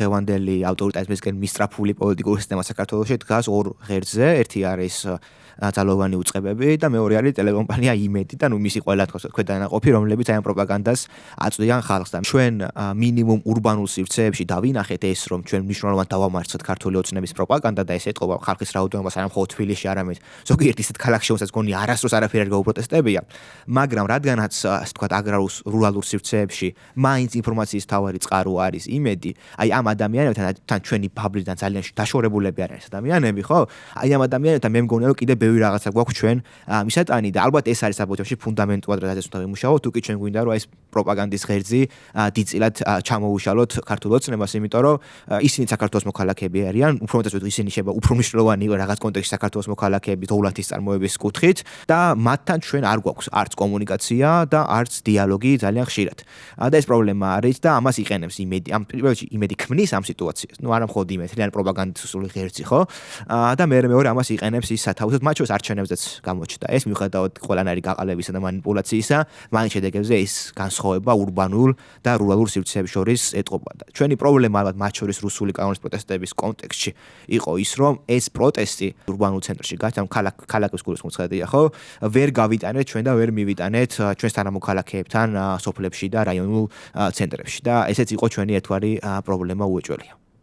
დღევანდელი ავტორიტარიზმისკენ მისწრაფული პოლიტიკური სისტემა საქართველოში დგას ორ ღერძზე. ერთი არის ძალოვანი უწყებები და მეორე არის ტელეკომპანია იმედი და მისი ყველა ქვედანაყოფი, რომლებიც აი ამ პროპაგანდას აწვდიან ხალხს და ჩვენ მინიმუმ ურბანულ სივრცეებში დავინახეთ ეს, რომ ჩვენ მნიშვნელოვნად დავამარცხეთ ქართული ოცნების პროპაგანდა და ეს ეთყობა ხალხის რაოდენობას არა მხოლოდ თბილისში, არამედ ზოგიერთ ისეთ ქალაქში, რომელსაც გონია არასდროს არაფერი არ გაუპროტესტებია, მაგრამ რადგანაც ასე ვთქვათ აგრარულ სივრცეებში მაინც ინფორმაციის თავარი წყარო არის იმედი, აი ამ ადამიანებთან ჩვენი ფაბრიდან ძალიან დაშორებულები არიან ეს ადამიანები, ხო? აი ამ ადამიანებთან მე მგონია რომ კიდე ბევრი რაღაცა გვაქვს ჩვენ მისატანი და ალბათ ეს არის საბუთებში ფუნდამენტურად რაზეც უნდა ვიმუშაოთ, თუ კი ჩვენ გვინდა რომ ეს პროპაგანდის ღერძი დიდწილად ჩამოუშალოთ ქართულ ოცნებას, იმიტომ რომ ისინი საქართველოს მოქალაქეები არიან, უფრო მეტად ვიტყვი ისინი შეიძლება უფრო მნიშვნელოვანი რაღაც კონტექსტში საქართველოს მოქალაქეები დოვლათის წარმოების კუთხით და მათთან ჩვენ არ გვაქვს არც კომუნიკაცია და არც დიალოგი ძალიან ხშირად. და ეს პრობლემა არის და ამას იყენებს იმედი. ამ პირველში იმედი ქმნის ამ სიტუაციას. ნუ არა მხოლოდ იმედი, ძალიან პროპაგანდისტული ღერძი, ხო? და მეორე ამას იყენებს ის სათავეად მათ შორის არჩევნებზეც გამოჩნდა. ეს მიუხედავად ყველანაირი გაყალებისა და манипуляციისა, მაინც შედეგებზე ის განსხვავება ურბანულ და რურალურ სივრცეებს შორის ეტყობა. ჩვენი პრობლემა ალბათ მათ შორის რუსული კანონის პროტესტების კონტექსტში იყო ის, რომ ეს პროტესტი ურბანულ ცენტრში გაჩამ ქალაქის გულისხმობაა, ხო? ვერ გავიტანეთ ჩვენ და ვერ მივიტანეთ ჩვენს თანამოქალაქეებთან სოფლებში და რაიონულ ცენტრებში და ესეც იყო ჩვენი ერთგვარი პრობლემა უეჭველია.